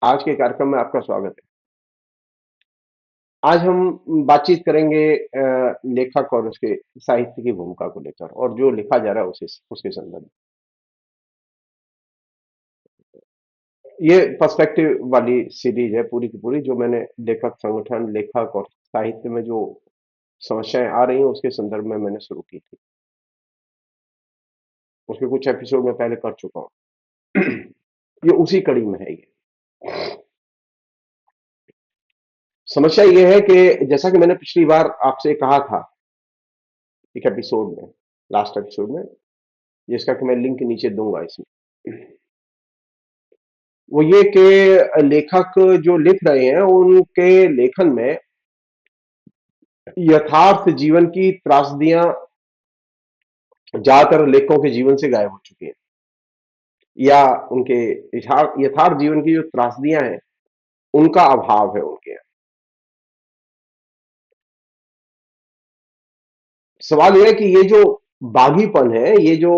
आज के कार्यक्रम में आपका स्वागत है। आज हम बातचीत करेंगे लेखक और उसके साहित्य की भूमिका को लेकर और जो लिखा जा रहा है उसे उसके संदर्भ में। ये पर्सपेक्टिव वाली सीरीज है पूरी की पूरी, जो मैंने लेखक संगठन, लेखक और साहित्य में जो समस्याएं आ रही हैं उसके संदर्भ में मैंने शुरू की थी। उसके कुछ एपिसोड में पहले कर चुका हूँ। ये उसी कड़ी में है। ये समस्या ये है कि जैसा कि मैंने पिछली बार आपसे कहा था एक एपिसोड में, लास्ट एपिसोड में, जिसका कि मैं लिंक नीचे दूंगा इसमें, वो ये कि लेखक जो लिख रहे हैं उनके लेखन में यथार्थ जीवन की त्रासदियां ज्यादातर लेखकों के जीवन से गायब हो चुकी हैं, या उनके यथार्थ जीवन की जो त्रासदियां हैं उनका अभाव है उनके यहाँ। सवाल यह है कि ये जो बागीपन है, ये जो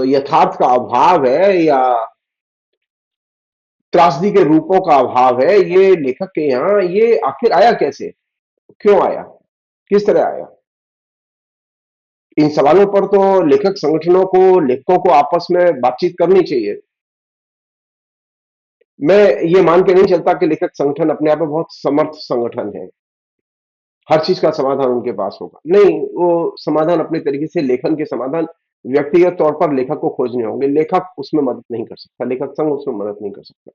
यथार्थ का अभाव है या त्रासदी के रूपों का अभाव है, ये लेखक के यहाँ ये आखिर आया कैसे, क्यों आया, किस तरह आया? इन सवालों पर तो लेखक संगठनों को, लेखकों को आपस में बातचीत करनी चाहिए। मैं ये मान के नहीं चलता कि लेखक संगठन अपने आप में बहुत समर्थ संगठन है, हर चीज का समाधान उनके पास होगा। नहीं, वो समाधान अपने तरीके से, लेखन के समाधान व्यक्तिगत तौर पर लेखक को खोजने होंगे। लेखक उसमें मदद नहीं कर सकता, लेखक संघ उसमें मदद नहीं कर सकता।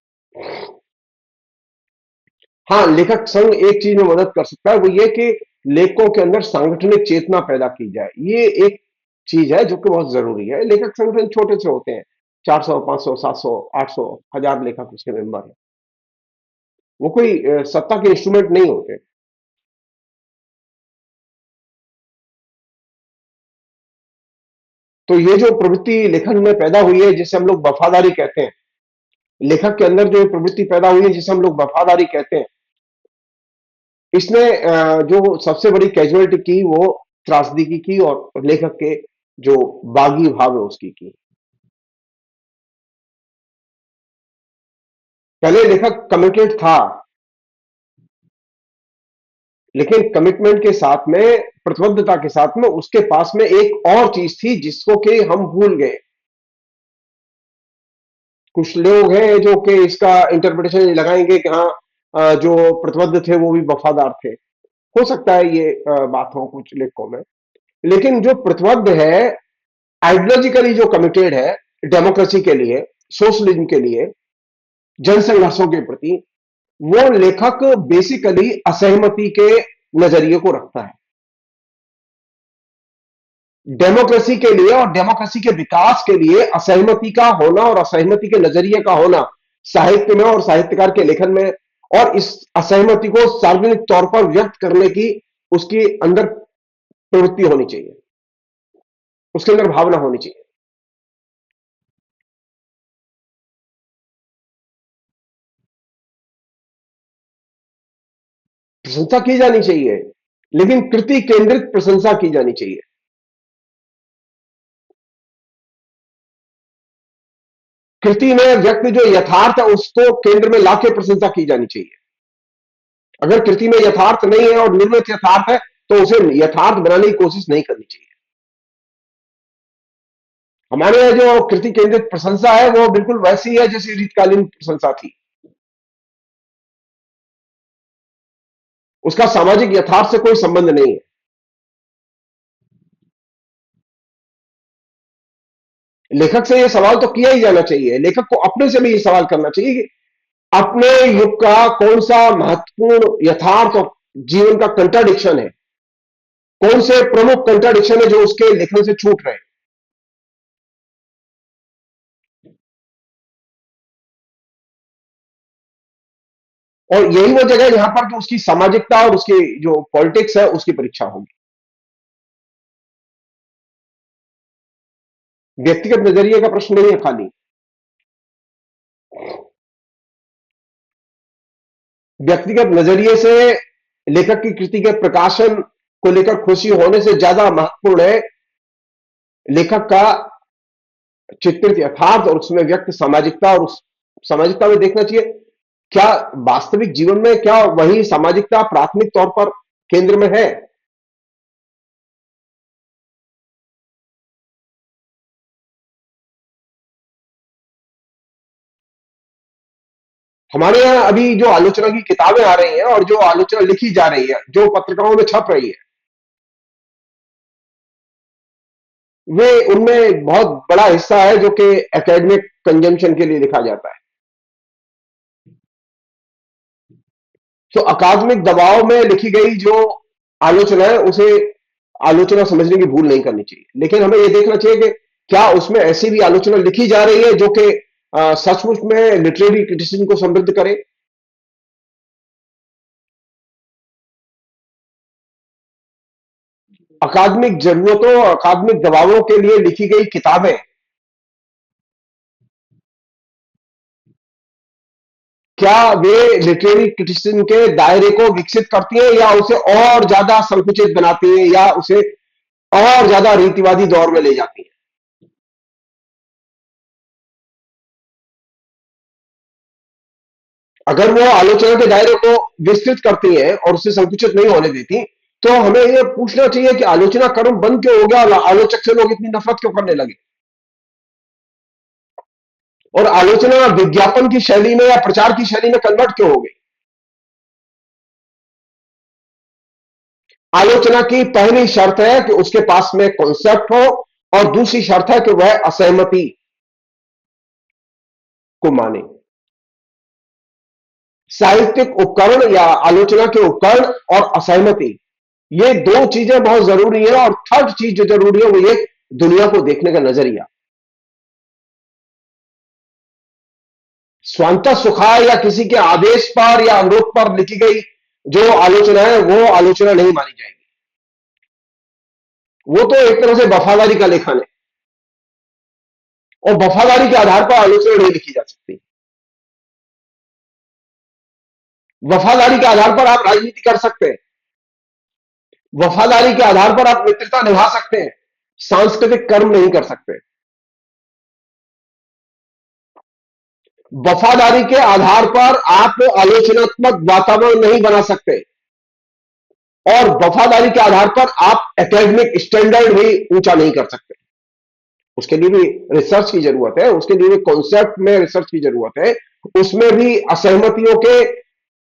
हाँ, लेखक संघ एक चीज में मदद कर सकता है, वो ये कि लेखकों के अंदर सांगठनिक चेतना पैदा की जाए। ये एक चीज है जो कि बहुत जरूरी है। लेखक संगठन छोटे से होते हैं, 400, 500, 700, 800, 1000 लेखक उसके मेंबर हैं। वो कोई सत्ता के इंस्ट्रूमेंट नहीं होते। तो ये जो प्रवृत्ति लेखन में पैदा हुई है, जिसे हम लोग वफादारी कहते हैं, लेखक के अंदर जो प्रवृत्ति पैदा हुई है जिसे हम लोग वफादारी कहते हैं, इसने जो सबसे बड़ी कैजुअलिटी की वो त्रासदी की और लेखक के जो बागी भाव है उसकी की। पहले लेखक कमिटेड था, लेकिन कमिटमेंट के साथ में, प्रतिबद्धता के साथ में, उसके पास में एक और चीज थी जिसको कि हम भूल गए। कुछ लोग हैं जो कि इसका इंटरप्रिटेशन लगाएंगे कि हाँ, जो प्रतिबद्ध थे वो भी वफादार थे। हो सकता है ये बात हो कुछ लेखकों में, लेकिन जो प्रतिबद्ध है, आइडियोलॉजिकली जो कमिटेड है डेमोक्रेसी के लिए, सोशलिज्म के लिए, जनसंघर्षों के प्रति, वो लेखक बेसिकली असहमति के नजरिए को रखता है। डेमोक्रेसी के लिए और डेमोक्रेसी के विकास के लिए असहमति का होना और असहमति के नजरिए का होना साहित्य में और साहित्यकार के लेखन में, और इस असहमति को सार्वजनिक तौर पर व्यक्त करने की उसके अंदर प्रवृत्ति होनी चाहिए, उसके अंदर भावना होनी चाहिए। प्रशंसा की जानी चाहिए, लेकिन कृति केंद्रित प्रशंसा की जानी चाहिए। कृति में व्यक्त जो यथार्थ है उसको केंद्र में लाके प्रशंसा की जानी चाहिए। अगर कृति में यथार्थ नहीं है और निर्मित यथार्थ है तो उसे यथार्थ बनाने की कोशिश नहीं करनी चाहिए। हमारे यहाँ जो कृति केंद्रित प्रशंसा है वो बिल्कुल वैसी है जैसी रीतकालीन प्रशंसा थी। उसका सामाजिक यथार्थ से कोई संबंध नहीं है। लेखक से यह सवाल तो किया ही जाना चाहिए, लेखक को अपने से भी यह सवाल करना चाहिए कि अपने युग का कौन सा महत्वपूर्ण यथार्थ और जीवन का कंट्राडिक्शन है, कौन से प्रमुख कंट्राडिक्शन है जो उसके लेखन से छूट रहे हैं। और यही वो जगह है जहां पर कि उसकी सामाजिकता और उसकी जो पॉलिटिक्स है उसकी परीक्षा होगी। व्यक्तिगत नजरिए का प्रश्न नहीं है खाली। व्यक्तिगत नजरिए से लेखक की कृति के प्रकाशन को लेकर खुशी होने से ज्यादा महत्वपूर्ण है लेखक का चित्रित यथार्थ और उसमें व्यक्त सामाजिकता, और उस सामाजिकता में देखना चाहिए क्या वास्तविक जीवन में क्या वही सामाजिकता प्राथमिक तौर पर केंद्र में है? हमारे यहाँ अभी जो आलोचना की किताबें आ रही हैं और जो आलोचना लिखी जा रही है, जो पत्रिकाओं में छप रही है, वे उनमें बहुत बड़ा हिस्सा है जो कि एकेडमिक कंजम्पशन के लिए लिखा जाता है। तो अकादमिक दबाव में लिखी गई जो आलोचना है उसे आलोचना समझने की भूल नहीं करनी चाहिए, लेकिन हमें यह देखना चाहिए कि क्या उसमें ऐसी भी आलोचना लिखी जा रही है जो कि सचमुच में लिटरेरी क्रिटिसिज्म को समृद्ध करे। अकादमिक जरूरतों अकादमिक दबावों के लिए लिखी गई किताबें क्या वे लिटरेरी क्रिटिसिज्म के दायरे को विकसित करती हैं या उसे और ज्यादा संकुचित बनाती हैं या उसे और ज्यादा रीतिवादी दौर में ले जाती हैं? अगर वो आलोचना के दायरे को विस्तृत करती हैं और उसे संकुचित नहीं होने देती, तो हमें यह पूछना चाहिए कि आलोचना कर्म बंद क्यों हो गया और आलोचक से लोग इतनी नफरत क्यों करने लगे, और आलोचना विज्ञापन की शैली में या प्रचार की शैली में कन्वर्ट क्यों हो गई? आलोचना की पहली शर्त है कि उसके पास में कॉन्सेप्ट हो और दूसरी शर्त है कि वह असहमति को माने। साहित्यिक उपकरण या आलोचना के उपकरण और असहमति, ये दो चीजें बहुत जरूरी है, और थर्ड चीज जो जरूरी है वो ये दुनिया को देखने का नजरिया। स्वांतः सुखाय या किसी के आदेश पर या अनुरोध पर लिखी गई जो आलोचना है वो आलोचना नहीं मानी जाएगी। वो तो एक तरह से वफादारी का लेखन है, और वफादारी के आधार पर आलोचना नहीं लिखी जा सकती। वफादारी के आधार पर आप राजनीति कर सकते हैं, वफादारी के आधार पर आप मित्रता निभा सकते हैं, सांस्कृतिक कर्म नहीं कर सकते। वफादारी के आधार पर आप आलोचनात्मक वातावरण नहीं बना सकते, और वफादारी के आधार पर आप एकेडमिक स्टैंडर्ड भी ऊंचा नहीं कर सकते। उसके लिए भी रिसर्च की जरूरत है, उसके लिए भी कॉन्सेप्ट में रिसर्च की जरूरत है, उसमें भी असहमतियों के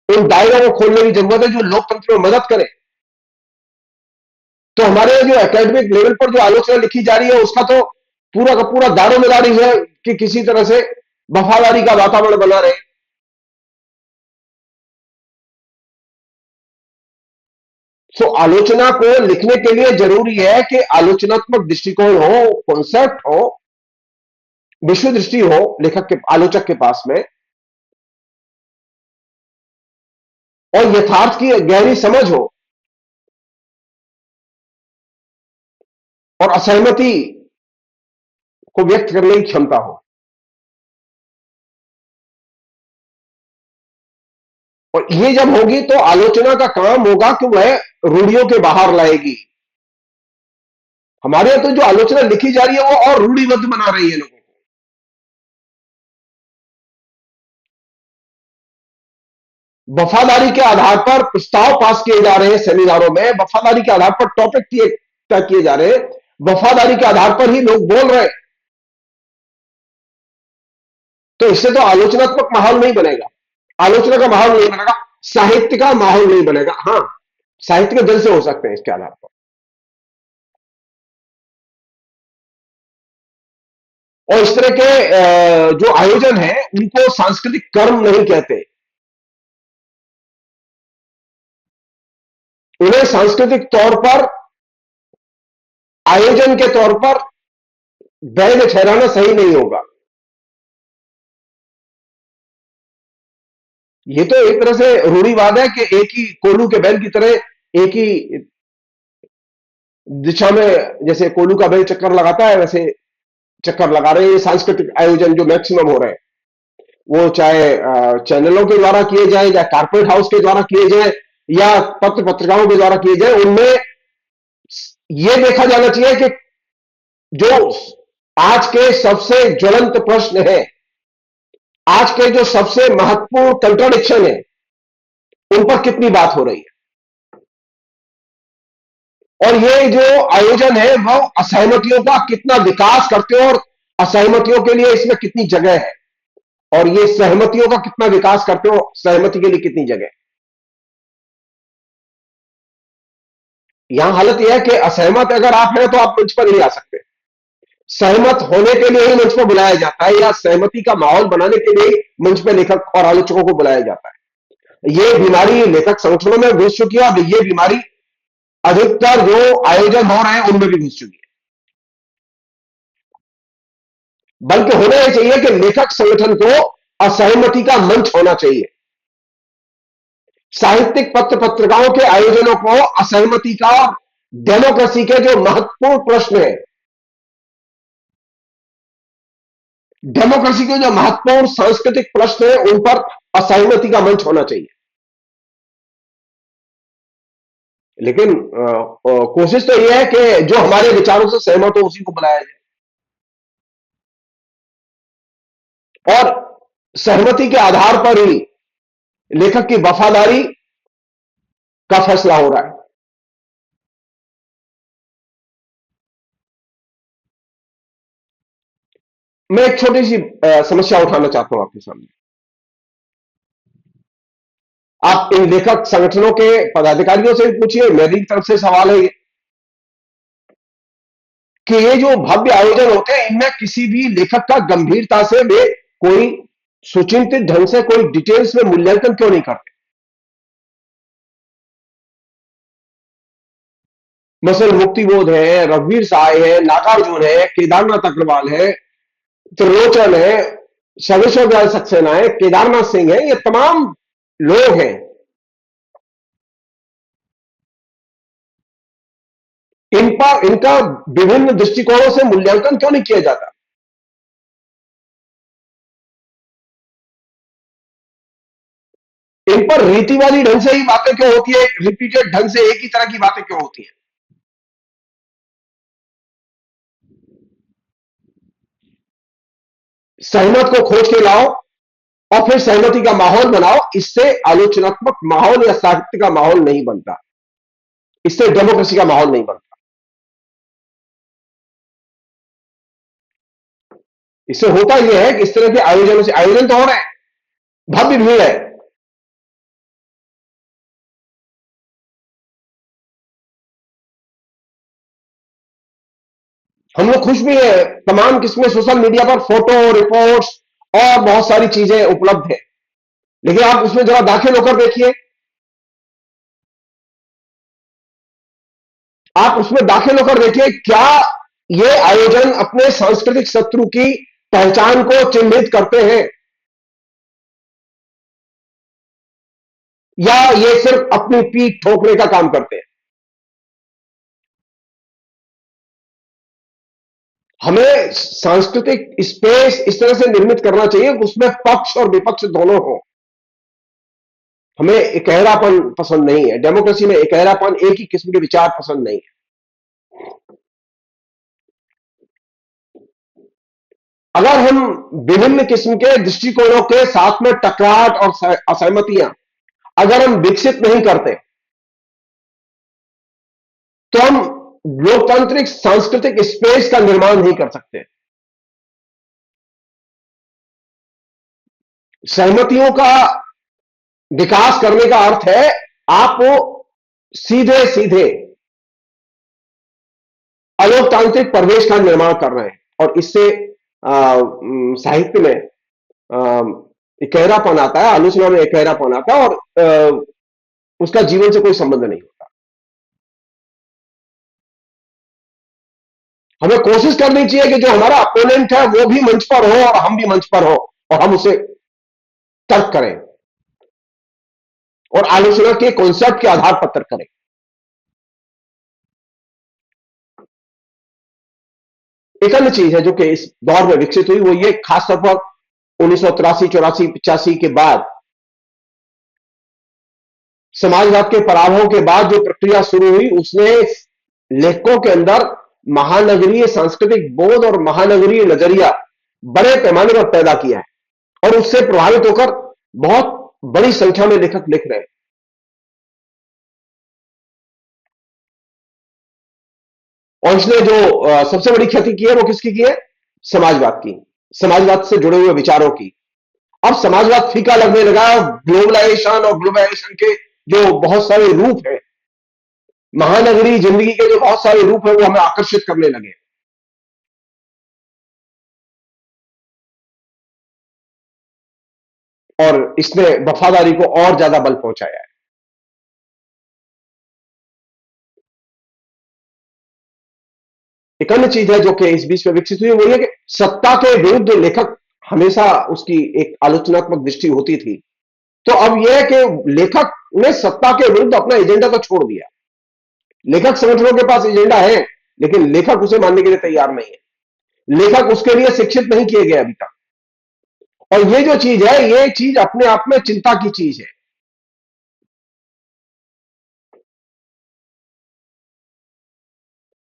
उन दायरों को खोलने की जरूरत है जो लोकतंत्र में मदद करे। तो हमारे जो एकेडमिक लेवल पर जो आलोचना लिखी जा रही है उसका तो पूरा का पूरा दारोमदारी है कि किसी तरह से वफादारी का वातावरण बना रहे। सो आलोचना को लिखने के लिए जरूरी है कि आलोचनात्मक दृष्टिकोण हो, कॉन्सेप्ट हो, विश्व दृष्टि हो लेखक के आलोचक के पास में, और यथार्थ की गहरी समझ हो, और असहमति को व्यक्त करने की क्षमता हो। और ये जब होगी तो आलोचना का काम होगा कि वह रूढ़ियों के बाहर लाएगी। हमारे यहां तो जो आलोचना लिखी जा रही है वो और रूढ़िबद्ध बना रही है लोगों को। वफादारी के आधार पर प्रस्ताव पास किए जा रहे हैं सेमिनारों में, वफादारी के आधार पर टॉपिक तय किए जा रहे हैं, वफादारी के आधार पर ही लोग बोल रहे हैं। तो इससे तो आलोचनात्मक माहौल नहीं बनेगा, आलोचना का माहौल नहीं बनेगा, साहित्य का माहौल नहीं बनेगा। हाँ, साहित्य के जलसे हो सकते हैं इसके आधार पर। और इस तरह के जो आयोजन है उनको सांस्कृतिक कर्म नहीं कहते, उन्हें सांस्कृतिक तौर पर आयोजन के तौर पर वैध ठहराना सही नहीं होगा। ये तो एक तरह से रूढ़िवाद है कि एक ही कोल्हू के बैल की तरह एक ही दिशा में, जैसे कोल्हू का बैल चक्कर लगाता है वैसे चक्कर लगा रहे हैं। सांस्कृतिक आयोजन जो मैक्सिमम हो रहे हैं वो चाहे चैनलों के द्वारा किए जाए या कारपोरेट हाउस के द्वारा किए जाए या पत्र पत्रिकाओं के द्वारा किए जाए, उनमें यह देखा जाना चाहिए कि जो आज के सबसे ज्वलंत प्रश्न है, आज के जो सबसे महत्वपूर्ण कंट्राडिक्शन है उन पर कितनी बात हो रही है, और ये जो आयोजन है वो असहमतियों का कितना विकास करते हो, और असहमतियों के लिए इसमें कितनी जगह है, और ये सहमतियों का कितना विकास करते हो, सहमति के लिए कितनी जगह है। यहां हालत यह है कि असहमत अगर आप हैं तो आप मंच पर नहीं आ सकते। सहमत होने के लिए ही मंच पर बुलाया जाता है, या सहमति का माहौल बनाने के लिए ही मंच पर लेखक और आलोचकों को बुलाया जाता है। ये बीमारी लेखक संगठनों में घुस चुकी है, और ये बीमारी अधिकतर जो आयोजन हो रहे हैं उनमें भी घुस चुकी है। बल्कि होना यह चाहिए कि लेखक संगठन को असहमति का मंच होना चाहिए। साहित्यिक पत्र पत्रिकाओं के आयोजनों को असहमति का, डेमोक्रेसी के जो महत्वपूर्ण प्रश्न है, डेमोक्रेसी के जो महत्वपूर्ण सांस्कृतिक प्रश्न है, उन पर असहमति का मंच होना चाहिए। लेकिन कोशिश तो यह है कि जो हमारे विचारों से सहमत हो उसी को बुलाया जाए, और सहमति के आधार पर ही लेखक की वफादारी का फैसला हो रहा है। मैं एक छोटी सी समस्या उठाना चाहता हूं आपके सामने। आप इन लेखक संगठनों के पदाधिकारियों से भी पूछिए, मेरी तरफ से सवाल है कि ये जो भव्य आयोजन होते हैं, इनमें किसी भी लेखक का गंभीरता से वे कोई सुचिंतित ढंग से कोई डिटेल्स में मूल्यांकन क्यों नहीं करते। मसल मुक्तिबोध है, रघुवीर सहाय है, नागार्जुन है, केदारनाथ अग्रवाल है, त्रिलोचन है, सर्वेश्वर दयाल सक्सेना है, केदारनाथ सिंह है, ये तमाम लोग हैं। इन पर इनका विभिन्न दृष्टिकोणों से मूल्यांकन क्यों नहीं किया जाता। इन पर रीतिवादी ढंग से ही बातें क्यों होती है, रिपीटेड ढंग से एक ही तरह की बातें क्यों होती है। सहमत को खोज के लाओ और फिर सहमति का माहौल बनाओ, इससे आलोचनात्मक माहौल या साहित्य का माहौल नहीं बनता, इससे डेमोक्रेसी का माहौल नहीं बनता। इससे होता यह है कि इस तरह के आयोजनों से, आयोजन तो हो रहे हैं, भव्य भीड़ है, हम लोग खुश भी है, तमाम किस्में सोशल मीडिया पर फोटो, रिपोर्ट्स और बहुत सारी चीजें उपलब्ध है। लेकिन आप उसमें जरा दाखिल होकर देखिए, आप उसमें दाखिल होकर देखिए, क्या ये आयोजन अपने सांस्कृतिक शत्रु की पहचान को चिन्हित करते हैं, या ये सिर्फ अपनी पीठ ठोकने का काम करते हैं। हमें सांस्कृतिक स्पेस इस तरह से निर्मित करना चाहिए कि उसमें पक्ष और विपक्ष दोनों हो। हमें एकहरापन पसंद नहीं है, डेमोक्रेसी में एकहरापन, एक ही किस्म के विचार पसंद नहीं है। अगर हम विभिन्न किस्म के दृष्टिकोणों के साथ में टकराहट और असहमतियां अगर हम विकसित नहीं करते, तो हम लोकतांत्रिक सांस्कृतिक स्पेस का निर्माण नहीं कर सकते। सहमतियों का विकास करने का अर्थ है आप सीधे सीधे अलोकतांत्रिक परिवेश का निर्माण कर रहे हैं, और इससे साहित्य में एकहरापन आता है, आलोचना में एकहरापन आता है, और उसका जीवन से कोई संबंध नहीं होता। हमें कोशिश करनी चाहिए कि जो हमारा अपोनेंट है वो भी मंच पर हो और हम भी मंच पर हो, और हम उसे तर्क करें और आलोचना के कॉन्सेप्ट के आधार पर तर्क करें। एक अन्य चीज है जो कि इस दौर में विकसित हुई, वो ये खासतौर पर 1983, 84, 85 के बाद, समाजवाद के पराभव के बाद जो प्रक्रिया शुरू हुई, उसने लेखकों के अंदर महानगरीय सांस्कृतिक बोध और महानगरीय नजरिया बड़े पैमाने पर पैदा किया है। और उससे प्रभावित होकर बहुत बड़ी संख्या में लेखक लिख रहे हैं। और इसने जो सबसे बड़ी क्षति की है वो किसकी की है? समाजवाद की, समाजवाद से जुड़े हुए विचारों की। अब समाजवाद फीका लगने लगा है, ग्लोबलाइजेशन और ग्लोबलाइजेशन के जो बहुत सारे रूप हैं, महानगरी जिंदगी के जो बहुत सारे रूप हैं, वो हमें आकर्षित करने लगे। और इसने वफादारी को और ज्यादा बल पहुंचाया है। एक अन्य चीज है जो कि इस बीच में विकसित हुई, वो ये कि सत्ता के विरुद्ध लेखक हमेशा उसकी एक आलोचनात्मक दृष्टि होती थी। तो अब यह है कि लेखक ने सत्ता के विरुद्ध अपना एजेंडा तो छोड़ दिया। लेखक संगठनों के पास एजेंडा है, लेकिन लेखक उसे मानने के लिए तैयार नहीं है। लेखक उसके लिए शिक्षित नहीं किए गए अभी तक। और ये जो चीज है, ये चीज अपने आप में चिंता की चीज है।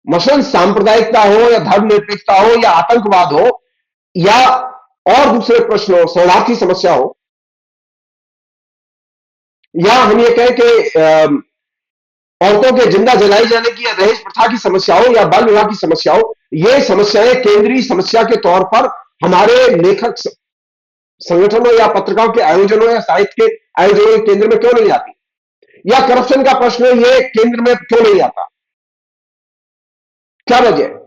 मसलन सांप्रदायिकता हो या धर्मनिरपेक्षता हो या आतंकवाद हो या और दूसरे प्रश्न हो, शरणार्थी समस्या हो, या हम ये कहें कि औरतों के जिंदा जलाई जाने की या दहेज प्रथा की समस्या हो या बाल विवाह की समस्या हो, ये समस्याएं केंद्रीय समस्या के तौर पर हमारे लेखक संगठनों या पत्रिकाओं के आयोजनों या साहित्य के आयोजनों के केंद्र में क्यों नहीं आती? या करप्शन का प्रश्न ये केंद्र में क्यों नहीं आता? क्या वजह है?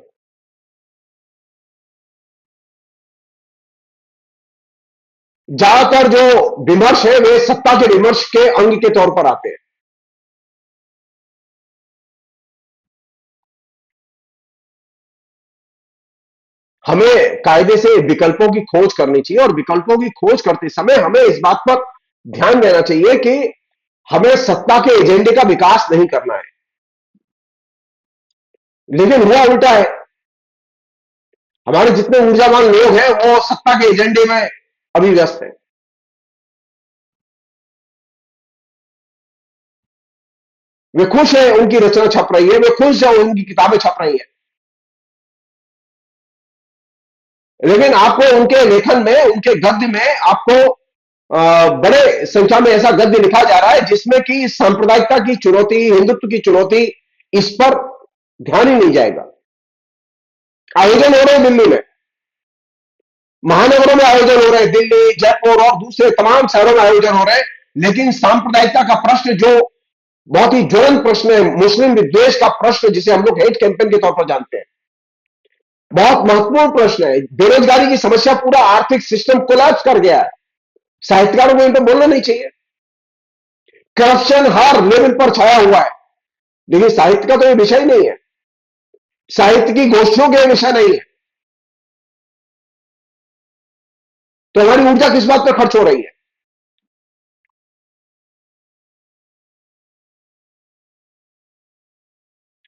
ज्यादातर जो विमर्श है वे सत्ता के विमर्श के अंग के तौर पर आते हैं। हमें कायदे से विकल्पों की खोज करनी चाहिए, और विकल्पों की खोज करते समय हमें इस बात पर ध्यान देना चाहिए कि हमें सत्ता के एजेंडे का विकास नहीं करना है। लेकिन हुआ उल्टा है। हमारे जितने ऊर्जावान लोग हैं वो सत्ता के एजेंडे में अभी व्यस्त हैं। वे खुश हैं उनकी रचना छप रही है, वे खुश हैं उनकी किताबें छप रही हैं, लेकिन आपको उनके लेखन में, उनके गद्य में आपको बड़े संख्या में ऐसा गद्य लिखा जा रहा है जिसमें कि सांप्रदायिकता की चुनौती, हिंदुत्व की चुनौती, इस पर ध्यान ही नहीं जाएगा। आयोजन हो रहे हैं दिल्ली में, महानगरों में आयोजन हो रहे हैं, दिल्ली, जयपुर और दूसरे तमाम शहरों में आयोजन हो रहे हैं, लेकिन सांप्रदायिकता का प्रश्न जो बहुत ही ज्वलंत प्रश्न है, मुस्लिम विद्वेष का प्रश्न जिसे हम लोग हेट कैंपेन के तौर पर जानते हैं, बहुत महत्वपूर्ण प्रश्न है। बेरोजगारी की समस्या, पूरा आर्थिक सिस्टम कोलैप्स कर गया है। साहित्यकारों को इन पर बोलना नहीं चाहिए। करप्शन हर लेवल पर छाया हुआ है, लेकिन साहित्य का तो ये विषय नहीं है, साहित्य की गोष्ठियों का विषय नहीं है। तो हमारी ऊर्जा किस बात पर खर्च हो रही है?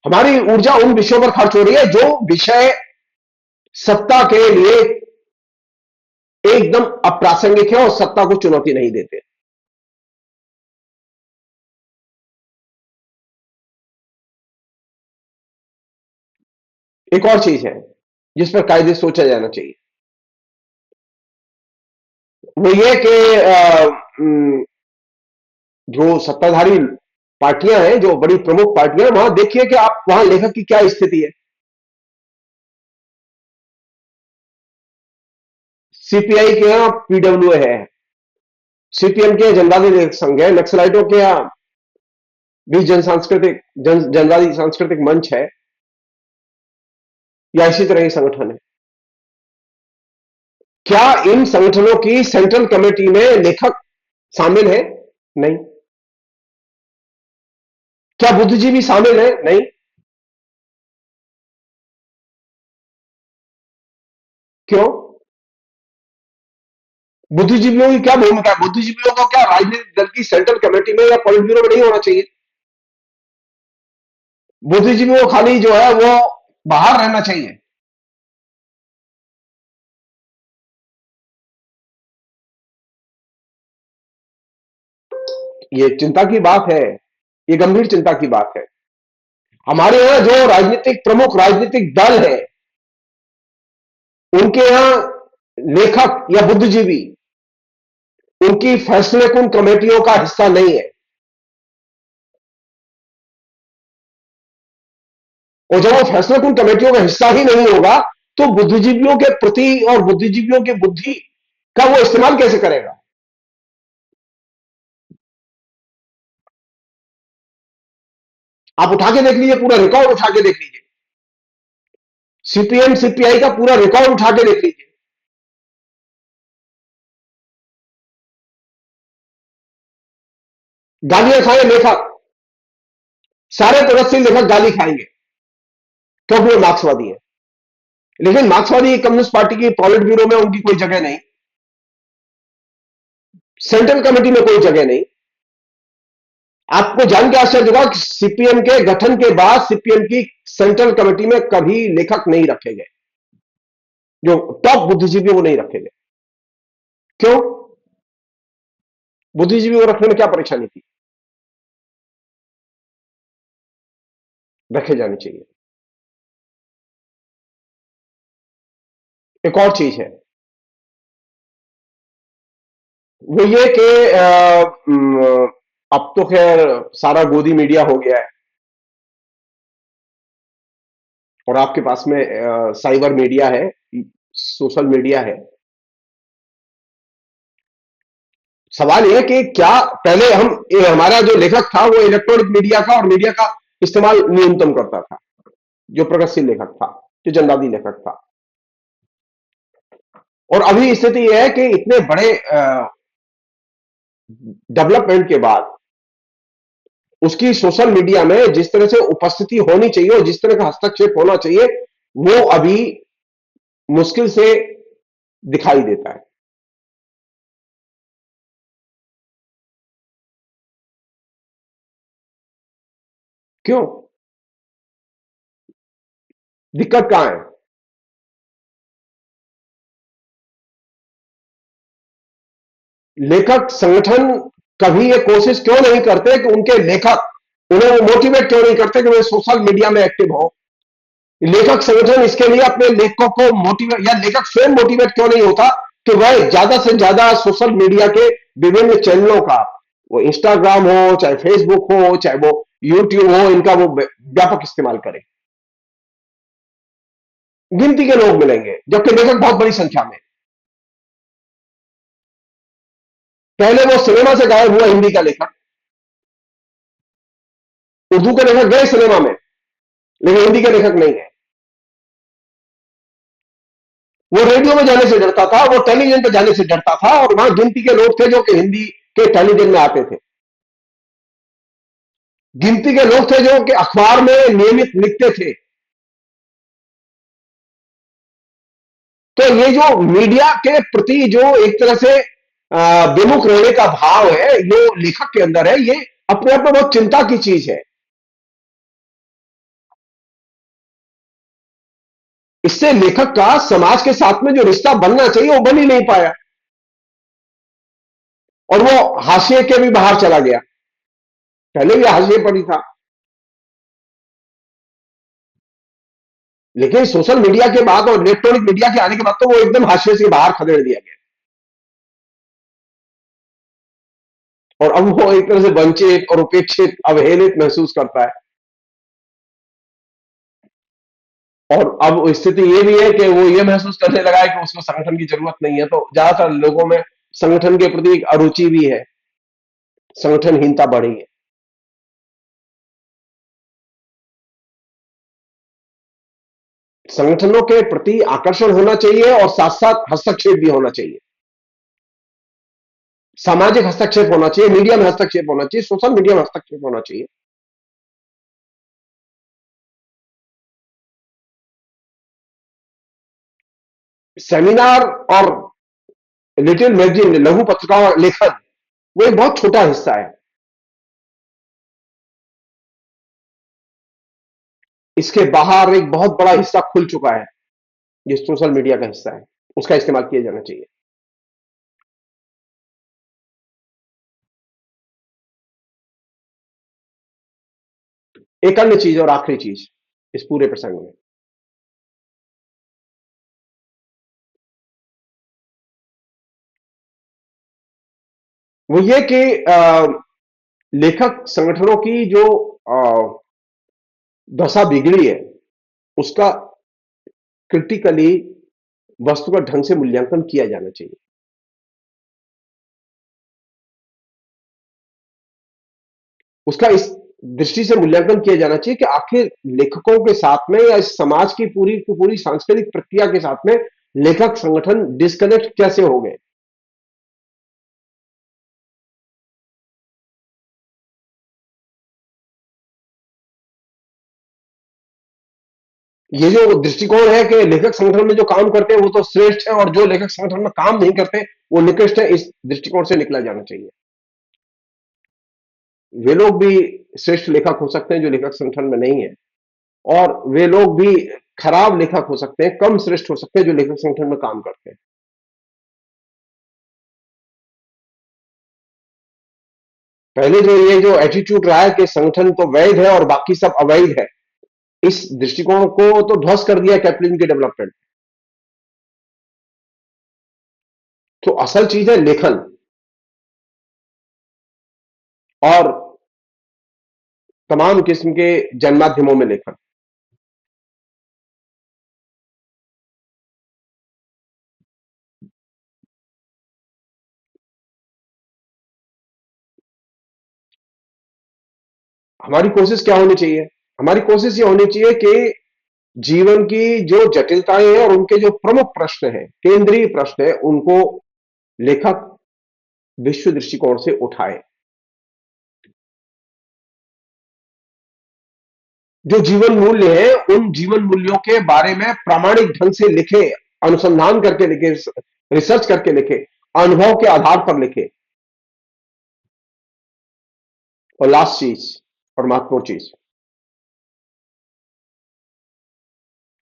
हमारी ऊर्जा उन विषयों पर खर्च हो रही है जो विषय सत्ता के लिए एकदम अप्रासंगिक है और सत्ता को चुनौती नहीं देते। एक और चीज है जिस पर कायदे सोचा जाना चाहिए, वो ये कि जो सत्ताधारी पार्टियां हैं, जो बड़ी प्रमुख पार्टियां हैं, वहां देखिए कि आप वहां लेखक की क्या स्थिति है। सीपीआई के यहां पीडब्ल्यू है, सीपीएम के जनवादी लेखक संघ है, नक्सलाइटों के यहां भी जनवादी सांस्कृतिक मंच है, या इसी तरह के संगठन है। क्या इन संगठनों की सेंट्रल कमेटी में लेखक शामिल है? नहीं। क्या बुद्धिजीवी शामिल है? नहीं। क्यों? बुद्धिजीवियों की क्या भूमिका है? बुद्धिजीवियों को क्या राजनीतिक दल की सेंट्रल कमेटी में या पॉलिट ब्यूरो में नहीं होना चाहिए? बुद्धिजीवियों को खाली जो है वो बाहर रहना चाहिए। ये चिंता की बात है, ये गंभीर चिंता की बात है। हमारे यहां जो राजनीतिक प्रमुख राजनीतिक दल है, उनके यहां लेखक या बुद्धिजीवी उनकी फैसले कुन कमेटियों का हिस्सा नहीं है। और जब वो फैसले कुन कमेटियों का हिस्सा ही नहीं होगा, तो बुद्धिजीवियों के प्रति और बुद्धिजीवियों की बुद्धि का वो इस्तेमाल कैसे करेगा? आप उठा के देख लीजिए, पूरा रिकॉर्ड उठा के देख लीजिए, सीपीएम सीपीआई का पूरा रिकॉर्ड उठा के देख लीजिए। गालियां खाए लेखक, सारे प्रगतिशील लेखक गाली खाएंगे क्योंकि वो मार्क्सवादी है। लेकिन मार्क्सवादी कम्युनिस्ट पार्टी की पॉलिट ब्यूरो में उनकी कोई जगह नहीं, सेंट्रल कमेटी में कोई जगह नहीं। आपको जान के आश्चर्य होगा कि सीपीएम के गठन के बाद सीपीएम की सेंट्रल कमेटी में कभी लेखक नहीं रखे गए, जो टॉप बुद्धिजीवी वो नहीं रखे गए। क्यों? बुद्धिजीवी को रखने में क्या परेशानी थी? रखे जाने चाहिए। एक और चीज है, वो ये कि अब तो खैर सारा गोदी मीडिया हो गया है और आपके पास में साइबर मीडिया है, सोशल मीडिया है। सवाल यह है कि क्या पहले हमारा जो लेखक था वो इलेक्ट्रॉनिक मीडिया का और मीडिया का इस्तेमाल न्यूनतम करता था, जो प्रगतिशील लेखक था, जो जनवादी लेखक था। और अभी स्थिति यह है कि इतने बड़े डेवलपमेंट के बाद उसकी सोशल मीडिया में जिस तरह से उपस्थिति होनी चाहिए और जिस तरह का हस्तक्षेप होना चाहिए, वो अभी मुश्किल से दिखाई देता है। क्यों? दिक्कत कहां है? लेखक संगठन कभी ये कोशिश क्यों नहीं करते कि उनके लेखक, उन्हें वो मोटिवेट क्यों नहीं करते कि वे सोशल मीडिया में एक्टिव हो? लेखक संगठन इसके लिए अपने लेखकों को मोटिवेट, या लेखक स्वयं मोटिवेट क्यों नहीं होता कि वह ज्यादा से ज्यादा सोशल मीडिया के विभिन्न चैनलों का, वो इंस्टाग्राम हो, चाहे फेसबुक हो, चाहे वो यूट्यूब हो, इनका वो व्यापक इस्तेमाल करे। गिनती के लोग मिलेंगे, जबकि लेखक बहुत बड़ी संख्या में। पहले वो सिनेमा से गायब हुआ हिंदी का लेखक, उर्दू के लेखक गए सिनेमा में, लेकिन हिंदी के लेखक नहीं है। वो रेडियो में जाने से डरता था, वो टेलीविजन पे जाने से डरता था, और वहां गिनती के लोग थे जो कि हिंदी के टेलीविजन में आते थे। गिनती के लोग थे जो कि अखबार में नियमित लिखते थे। तो ये जो मीडिया के प्रति जो एक तरह से विमुख रहने का भाव है, जो लेखक के अंदर है, ये अपने आप में बहुत चिंता की चीज है। इससे लेखक का समाज के साथ में जो रिश्ता बनना चाहिए वो बन ही नहीं पाया, और वो हाशिए के भी बाहर चला गया। पहले भी हाशिए पर ही था, लेकिन सोशल मीडिया के बाद और इलेक्ट्रॉनिक मीडिया के आने के बाद तो वो एकदम हाशिए से बाहर खदेड़ दिया गया, और अब वो एक तरह से वंचित और उपेक्षित, अवहेलित महसूस करता है। और अब स्थिति ये भी है कि वो ये महसूस करने लगा है कि उसको संगठन की जरूरत नहीं है, तो ज्यादातर लोगों में संगठन के प्रति एक अरुचि भी है, संगठनहीनता बढ़ी है। संगठनों के प्रति आकर्षण होना चाहिए और साथ साथ हस्तक्षेप भी होना चाहिए। सामाजिक हस्तक्षेप होना चाहिए, मीडिया में हस्तक्षेप होना चाहिए, सोशल मीडिया में हस्तक्षेप होना चाहिए। सेमिनार और लिटिल मैगजीन, लघु पत्रिका लेखन, वो एक बहुत छोटा हिस्सा है। इसके बाहर एक बहुत बड़ा हिस्सा खुल चुका है, जो सोशल मीडिया का हिस्सा है, उसका इस्तेमाल किया जाना चाहिए। एक अन्य चीज और आखिरी चीज इस पूरे प्रसंग में, वो ये कि लेखक संगठनों की जो अ, दशा बिगड़ी है, उसका क्रिटिकली वस्तुगत ढंग से मूल्यांकन किया जाना चाहिए। उसका इस दृष्टि से मूल्यांकन किया जाना चाहिए कि आखिर लेखकों के साथ में या इस समाज की पूरी सांस्कृतिक प्रक्रिया के साथ में लेखक संगठन डिस्कनेक्ट कैसे हो गए। ये जो दृष्टिकोण है कि लेखक संगठन में जो काम करते हैं वो तो श्रेष्ठ है और जो लेखक संगठन में काम नहीं करते वो निकृष्ट है, इस दृष्टिकोण से निकला जाना चाहिए। वे लोग भी श्रेष्ठ लेखक हो सकते हैं जो लेखक संगठन में नहीं है, और वे लोग भी खराब लेखक हो सकते हैं, कम श्रेष्ठ हो सकते हैं जो लेखक संगठन में काम करते हैं। पहले जो ये जो एटीट्यूड रहा है कि संगठन तो वैध है और बाकी सब अवैध है, इस दृष्टिकोण को तो ध्वस्त कर दिया कैपिटलिज्म के डेवलपमेंट। तो असल चीज है लेखन, और तमाम किस्म के जन माध्यमों में लेखन। हमारी कोशिश क्या होनी चाहिए? हमारी कोशिश ये होनी चाहिए कि जीवन की जो जटिलताएं हैं और उनके जो प्रमुख प्रश्न हैं, केंद्रीय प्रश्न हैं, उनको लेखक विश्व दृष्टिकोण से उठाए। जो जीवन मूल्य है उन जीवन मूल्यों के बारे में प्रामाणिक ढंग से लिखे, अनुसंधान करके लिखे, रिसर्च करके लिखे, अनुभव के आधार पर लिखे। और लास्ट चीज और महत्वपूर्ण चीज,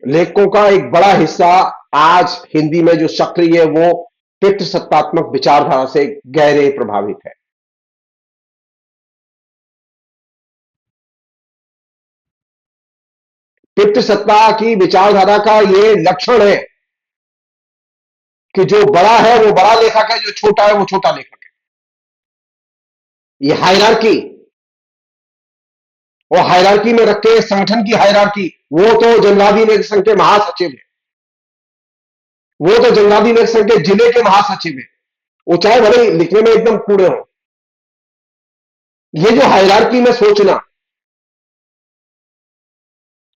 लेखकों का एक बड़ा हिस्सा आज हिंदी में जो सक्रिय है वो पितृसत्तात्मक विचारधारा से गहरे प्रभावित है। पितृसत्ता की विचारधारा का ये लक्षण है कि जो बड़ा है वो बड़ा लेखक है, जो छोटा है वो छोटा लेखक है। ये हायरार्की, और हायरार्की में रख के संगठन की हायरार्की, वो तो जंगलाबी लेखक संघ के महासचिव है, वो तो जंगलाबी लेखक संघ के जिले के महासचिव है, वो चाहे भले लिखने में एकदम कूड़े हो। ये जो हायरार्की में सोचना,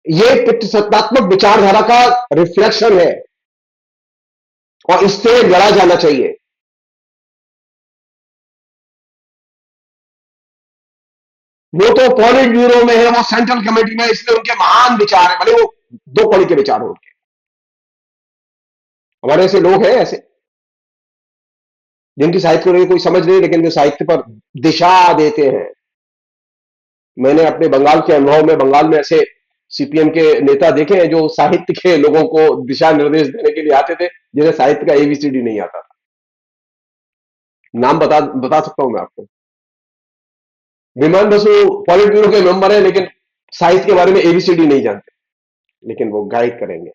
ये पितृसत्तात्मक विचारधारा का रिफ्लेक्शन है, और इससे लड़ा जाना चाहिए। वो तो पॉलिट ब्यूरो में है, वो सेंट्रल कमेटी में, इसलिए उनके महान विचार है, भले वो दो कड़ी के विचार हो उनके। हमारे ऐसे लोग हैं, ऐसे जिनकी साहित्य को कोई समझ नहीं, लेकिन जो साहित्य पर दिशा देते हैं। मैंने अपने बंगाल के अनुभव में, बंगाल में ऐसे सीपीएम के नेता देखे हैं जो साहित्य के लोगों को दिशा निर्देश देने के लिए आते थे, जिन्हें साहित्य का एबीसीडी नहीं आता था। नाम बता बता सकता हूं मैं आपको। विमान बसु पॉलिट ब्यूरो के मेंबर है, लेकिन साहित्य के बारे में एबीसीडी नहीं जानते, लेकिन वो गाइड करेंगे।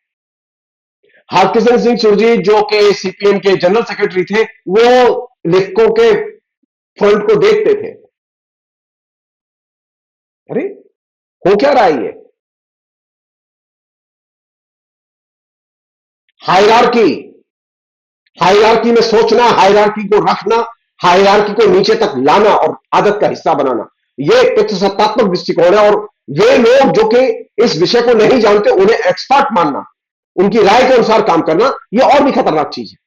हरकिशन सिंह सुरजीत जो कि सीपीएम के जनरल सेक्रेटरी थे, वो लेखकों के फ्रंट को देखते थे। अरे हो क्या रहा है ये? हायरार्की, हायरार्की में सोचना, हायरार्की को रखना, हायरार्की को नीचे तक लाना और आदत का हिस्सा बनाना, ये पितृसत्तात्मक दृष्टिकोण है। और वे लोग जो कि इस विषय को नहीं जानते उन्हें एक्सपर्ट मानना, उनकी राय के अनुसार काम करना, यह और भी खतरनाक चीज है।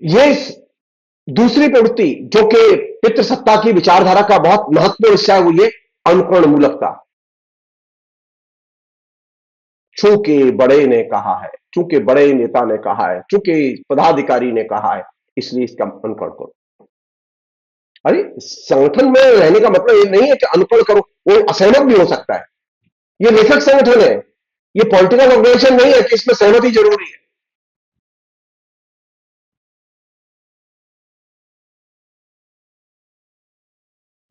ये दूसरी प्रवृत्ति जो कि पितृसत्ता की विचारधारा का बहुत महत्वपूर्ण हिस्सा है, वो ये अनुकरण मूलकता। चूंकि बड़े ने कहा है, चूंकि बड़े नेता ने कहा है, चूंकि पदाधिकारी ने कहा है, इसलिए इसका अनुकरण करो। अरे संगठन में रहने का मतलब ये नहीं है कि अनुकरण करो, वो असहमत भी हो सकता है। ये लेखक संगठन है, ये पॉलिटिकल ऑर्गेनाइजेशन नहीं है कि इसमें सहमति जरूरी है।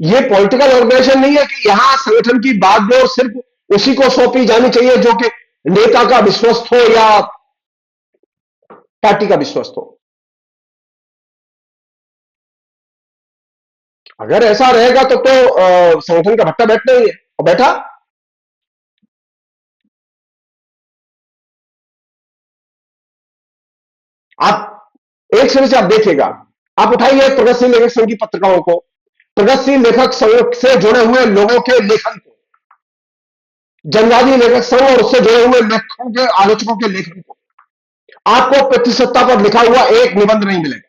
ये पॉलिटिकल ऑर्गेनाइजेशन नहीं है कि यहां संगठन की बात जो सिर्फ उसी को सौंपी जानी चाहिए जो कि नेता का विश्वस्त हो, या पार्टी का विश्वस्त हो। अगर ऐसा रहेगा तो संगठन का भट्टा बैठना ही है, और बैठा। आप एक समय से आप देखिएगा, आप उठाइए प्रगतिशील लेखक संघ की पत्रिकाओं को, प्रगतिशील लेखक संघ से जुड़े हुए लोगों के लेखन को, जनवादी लेखक संघ और उससे जुड़े हुए लेखकों के, आलोचकों के लेखन को, आपको प्रतिशतता पर लिखा हुआ एक निबंध नहीं मिलेगा।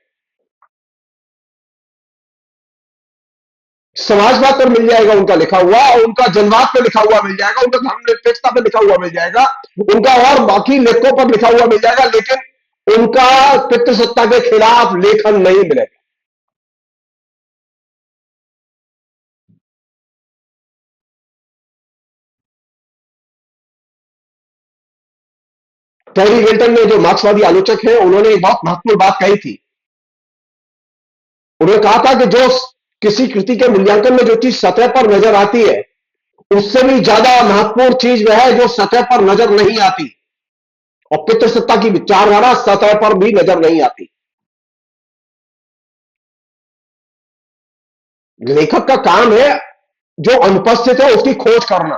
समाजवाद पर मिल जाएगा उनका लिखा हुआ, और उनका जनवाद पर लिखा हुआ मिल जाएगा, उनका धर्मनिरपेक्षता पर लिखा हुआ मिल जाएगा, उनका और बाकी लेखकों पर लिखा हुआ मिल जाएगा, लेकिन उनका पितृसत्ता के खिलाफ लेखन नहीं मिलेगा। टेरी वेल्टन ने, जो मार्क्सवादी आलोचक है, उन्होंने एक बहुत महत्वपूर्ण बात कही थी। उन्होंने कहा था कि जो किसी कृति के मूल्यांकन में जो चीज सतह पर नजर आती है, उससे भी ज्यादा महत्वपूर्ण चीज वह है जो सतह पर नजर नहीं आती, और पितृसत्ता की विचारधारा सतह पर भी नजर नहीं आती। लेखक का काम है जो अनुपस्थित है उसकी खोज करना,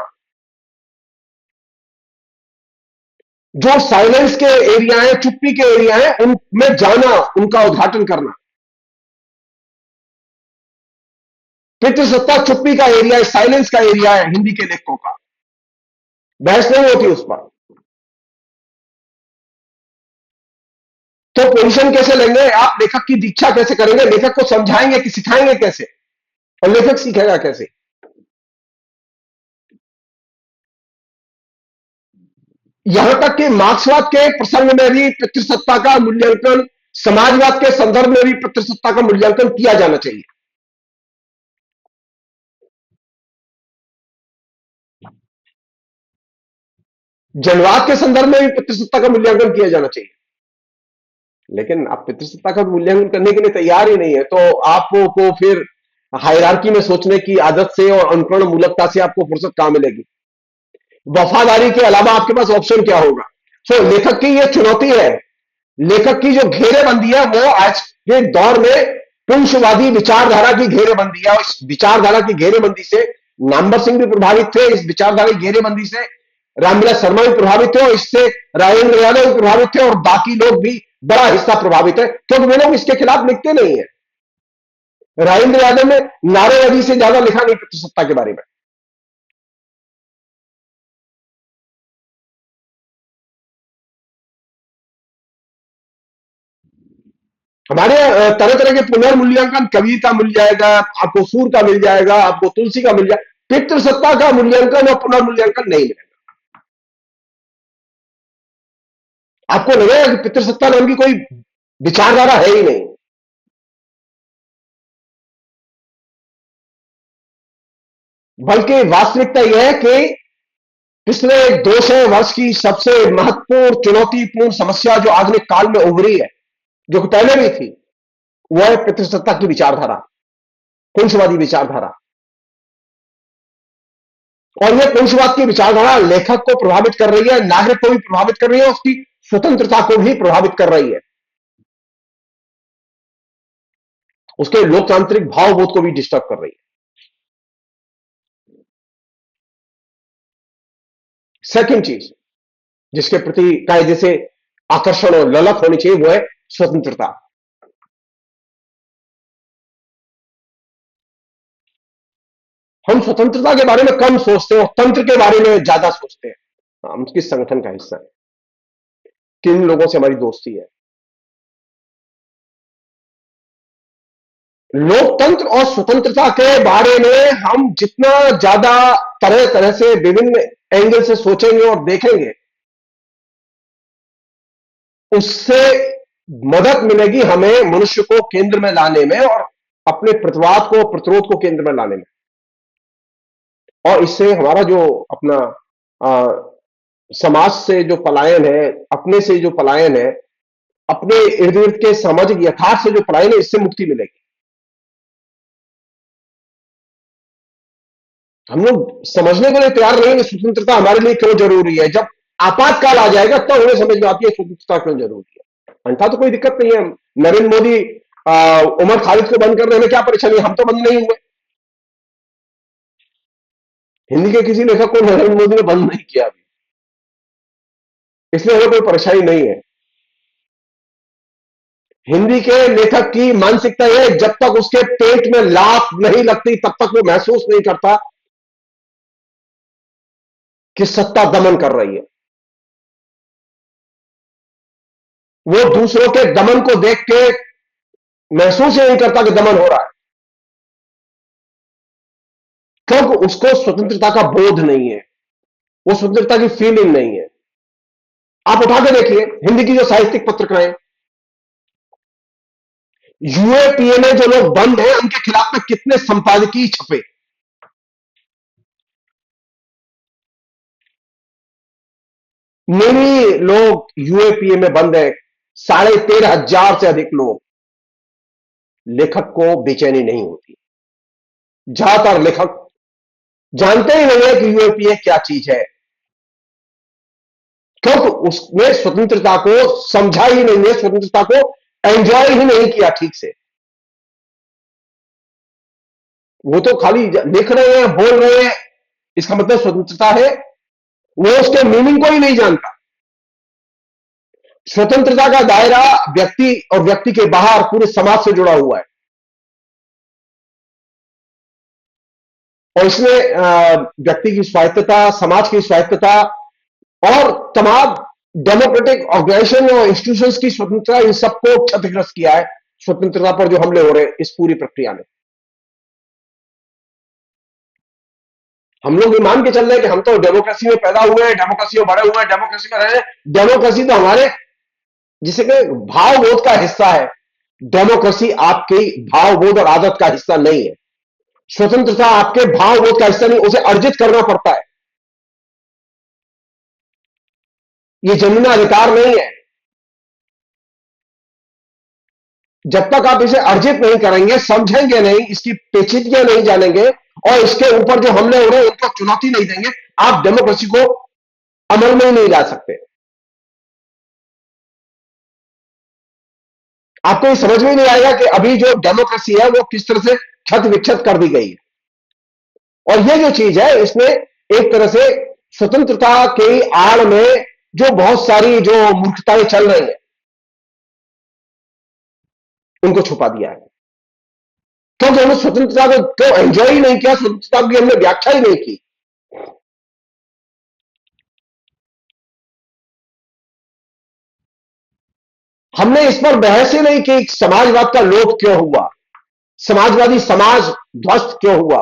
जो साइलेंस के एरिया है, चुप्पी के एरिया है, उनमें जाना, उनका उद्घाटन करना। पितृसत्ता चुप्पी का एरिया है, साइलेंस का एरिया है हिंदी के लेखकों का, बहस नहीं होती उस पर। तो पोजीशन कैसे लेंगे आप, लेखक की दीक्षा कैसे करेंगे, लेखक को समझाएंगे कि सिखाएंगे कैसे, और लेखक सीखेगा कैसे? यहां तक कि मार्क्सवाद के प्रसंग में भी पितृसत्ता का मूल्यांकन, समाजवाद के संदर्भ में भी पितृसत्ता का मूल्यांकन किया जाना चाहिए। जनवाद के संदर्भ में भी पितृसत्ता का मूल्यांकन किया जाना चाहिए। लेकिन आप पितृसत्ता का मूल्यांकन करने के लिए तैयार ही नहीं है, तो आपको फिर हायरार्की में सोचने की आदत से और अनुकरण मूलकता से आपको फुर्सत कहां मिलेगी? वफादारी के अलावा आपके पास ऑप्शन क्या होगा? सो लेखक की यह चुनौती है, लेखक की जो घेरेबंदी है वो आज के दौर में पुंसवादी विचारधारा की घेरेबंदी है, और इस विचारधारा की घेरेबंदी से नामवर सिंह भी प्रभावित थे, इस विचारधारा की घेरेबंदी से रामविलास शर्मा भी प्रभावित थे, और इससे राजेंद्र यादव भी प्रभावित थे, और बाकी लोग भी बड़ा हिस्सा प्रभावित है, क्योंकि वे लोग इसके खिलाफ लिखते नहीं है। राजेंद्र यादव ने नारेबाजी से ज्यादा लिखा नहीं पितृसत्ता के बारे में। हमारे तरह तरह के पुनर्मूल्यांकन, कबीर का मिल जाएगा आपको, सूर का मिल जाएगा आपको, तुलसी का मिल जाएगा, पितृसत्ता का मूल्यांकन और पुनर्मूल्यांकन नहीं मिलेगा। आपको लगेगा कि पितृसत्ता नाम की कोई विचारधारा है ही नहीं। बल्कि वास्तविकता यह है कि पिछले 200 वर्ष की सबसे महत्वपूर्ण चुनौतीपूर्ण समस्या जो आधुनिक काल में उभरी है, जो पहले भी थी, वह है पितृसत्ता की विचारधारा, पुंसवादी विचारधारा। और यह पुंसवाद की विचारधारा लेखक को प्रभावित कर रही है, नागरिक को भी प्रभावित कर रही है, उसकी स्वतंत्रता को भी प्रभावित कर रही है, उसके लोकतांत्रिक भावबोध को भी डिस्टर्ब कर रही है। सेकंड चीज जिसके प्रति कायदे से आकर्षण और ललक होनी चाहिए, वो है स्वतंत्रता। हम स्वतंत्रता के बारे में कम सोचते हैं और तंत्र के बारे में ज्यादा सोचते हैं। हम किस संगठन का हिस्सा है, किन लोगों से हमारी दोस्ती है। लोकतंत्र और स्वतंत्रता के बारे में हम जितना ज्यादा तरह तरह से विभिन्न एंगल से सोचेंगे और देखेंगे, उससे मदद मिलेगी हमें मनुष्य को केंद्र में लाने में, और अपने प्रतिवाद को, प्रतिरोध को केंद्र में लाने में। और इससे हमारा जो अपना समाज से जो पलायन है, अपने से जो पलायन है, अपने इर्द गिर्द के सामाजिक यथार्थ से जो पलायन है, इससे मुक्ति मिलेगी। हम लोग समझने के लिए तैयार नहीं कि स्वतंत्रता हमारे लिए क्यों जरूरी है। जब आपातकाल आ जाएगा तब हमें समझ में आती है स्वतंत्रता क्यों जरूरी है। अन्यथा तो कोई दिक्कत नहीं है। नरेंद्र मोदी उमर खालिद को बंद कर रहे हैं, क्या परेशानी है? हम तो बंद नहीं हुए। हिंदी के किसी लेखक को नरेंद्र मोदी ने बंद नहीं किया अभी, इसलिए हमें कोई परेशानी नहीं है। हिंदी के लेखक की मानसिकता यह, जब तक उसके पेट में लात नहीं लगती तब तक वो महसूस नहीं करता कि सत्ता दमन कर रही है। वो दूसरों के दमन को देख के महसूस ही नहीं करता कि दमन हो रहा है, क्योंकि उसको स्वतंत्रता का बोध नहीं है, वो स्वतंत्रता की फीलिंग नहीं है। आप उठा के देखिए हिंदी की जो साहित्यिक पत्रिकाएं, यूएपीए में जो लोग बंद हैं उनके खिलाफ में कितने संपादकीय छपे। मेरी लोग यूएपीए में बंद है, 13,500 से अधिक लोग। लेखक को बेचैनी नहीं होती। ज्यादातर लेखक जानते ही नहीं है कि यूएपीए क्या चीज है, क्योंकि उसने स्वतंत्रता को समझा ही नहीं है, स्वतंत्रता को एंजॉय ही नहीं किया ठीक से। वो तो खाली लिख रहे हैं, बोल रहे हैं, इसका मतलब स्वतंत्रता है, वो उसके मीनिंग को ही नहीं जानता। स्वतंत्रता का दायरा व्यक्ति और व्यक्ति के बाहर पूरे समाज से जुड़ा हुआ है, और इसमें व्यक्ति की स्वायत्तता, समाज की स्वायत्तता और तमाम डेमोक्रेटिक ऑर्गेनाइजेशन और इंस्टीट्यूशंस की स्वतंत्रता, इन सबको क्षतिग्रस्त किया है स्वतंत्रता पर जो हमले हो रहे हैं इस पूरी प्रक्रिया में। हम लोग ये मान के चल रहे हैं कि हम तो डेमोक्रेसी में पैदा हुए हैं, डेमोक्रेसी में बड़े हुए हैं, डेमोक्रेसी में रहे हैं। डेमोक्रेसी तो हमारे जिसे कि भावबोध का हिस्सा है। डेमोक्रेसी आपकी भावबोध और आदत का हिस्सा नहीं है। स्वतंत्रता आपके भावबोध का हिस्सा नहीं, उसे अर्जित करना पड़ता है। ये जन्मना अधिकार नहीं है। जब तक आप इसे अर्जित नहीं करेंगे, समझेंगे नहीं, इसकी पेचीदगियां नहीं जानेंगे और इसके ऊपर जो हमले हो रहे हैं उनको चुनौती नहीं देंगे, आप डेमोक्रेसी को अमल में ही नहीं ला सकते। आपको ये समझ में नहीं आएगा कि अभी जो डेमोक्रेसी है वो किस तरह से क्षत विक्षत कर दी गई है। और ये जो चीज है, इसने एक तरह से स्वतंत्रता की आड़ में जो बहुत सारी जो मूर्खताएं चल रही हैं उनको छुपा दिया है, क्योंकि हमने स्वतंत्रता को एंजॉय ही नहीं किया, स्वतंत्रता की हमने व्याख्या ही नहीं की। हमने इस पर बहस ही नहीं की समाजवाद का लोप क्यों हुआ, समाजवादी समाज ध्वस्त क्यों हुआ।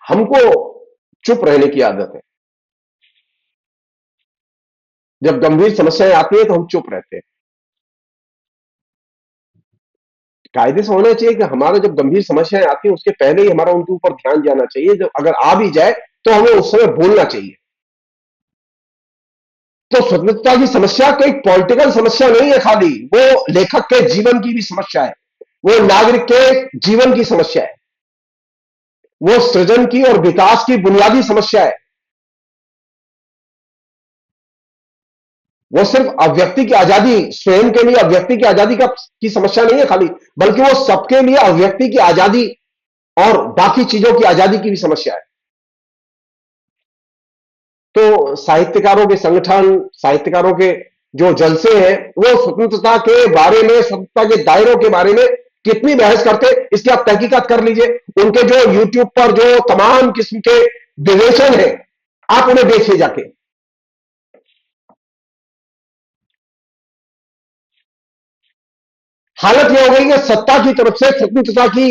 हमको चुप रहने की आदत है। जब गंभीर समस्याएं आती है तो हम चुप रहते हैं। कायदे से होना चाहिए कि हमारा जब गंभीर समस्याएं आती है उसके पहले ही हमारा उनके ऊपर ध्यान जाना चाहिए। जब अगर आ भी जाए तो हमें उस समय बोलना चाहिए। तो स्वतंत्रता की समस्या कोई पॉलिटिकल समस्या नहीं है खाली, वो लेखक के जीवन की भी समस्या है, वो नागरिक के जीवन की समस्या है, वो सृजन की और विकास की बुनियादी समस्या है। वो सिर्फ अभिव्यक्ति की आजादी, स्वयं के लिए अभिव्यक्ति की आजादी की समस्या नहीं है खाली, बल्कि वो सबके लिए अभिव्यक्ति की आजादी और बाकी चीजों की आजादी की भी समस्या है। तो साहित्यकारों के संगठन, साहित्यकारों के जो जलसे हैं, वो स्वतंत्रता के बारे में, स्वतंत्रता के दायरों के बारे में कितनी बहस करते, इसकी आप तहकीकात कर लीजिए। उनके जो यूट्यूब पर जो तमाम किस्म के विवेचन है, आप उन्हें देखिए जाके। हालत यह हो गई है सत्ता की तरफ से स्वतंत्रता की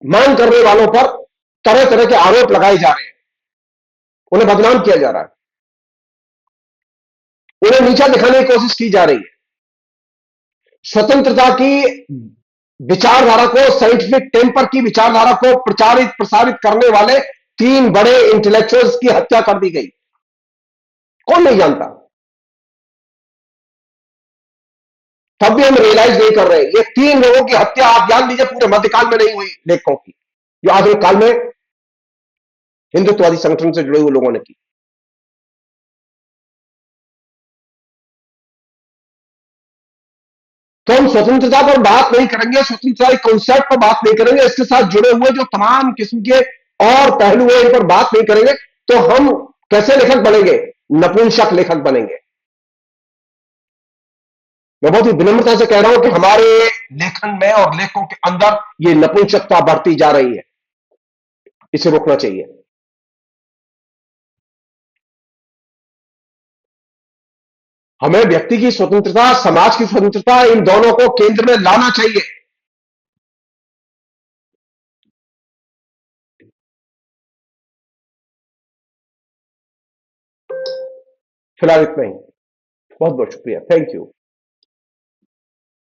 मांग करने वालों पर तरह तरह के आरोप लगाए जा रहे हैं, उन्हें बदनाम किया जा रहा है, उन्हें नीचा दिखाने की कोशिश की जा रही है। स्वतंत्रता की विचारधारा को, साइंटिफिक टेम्पर की विचारधारा को प्रचारित प्रसारित करने वाले 3 बड़े इंटेलेक्चुअल्स की हत्या कर दी गई। कौन नहीं जानता? तब भी हम रियलाइज नहीं कर रहे। ये 3 लोगों की हत्या आप जान लीजिए पूरे मध्यकाल में नहीं हुई लेखकों की, जो आधुनिक काल में हिंदुत्ववादी संगठन से जुड़े हुए लोगों ने की। तो हम स्वतंत्रता पर बात नहीं करेंगे, स्वतंत्रता के कॉन्सेप्ट पर बात नहीं करेंगे, इसके साथ जुड़े हुए जो तमाम किस्म के और पहलू हैं इन पर बात नहीं करेंगे, तो हम कैसे लेखक बनेंगे? नपुंसक लेखक बनेंगे। मैं बहुत ही विनम्रता से कह रहा हूं कि हमारे लेखन में और लेखकों के अंदर ये नपुंसकता बढ़ती जा रही है, इसे रोकना चाहिए। हमें व्यक्ति की स्वतंत्रता, समाज की स्वतंत्रता, इन दोनों को केंद्र में लाना चाहिए। फिलहाल इतना ही। बहुत बहुत शुक्रिया, थैंक यू।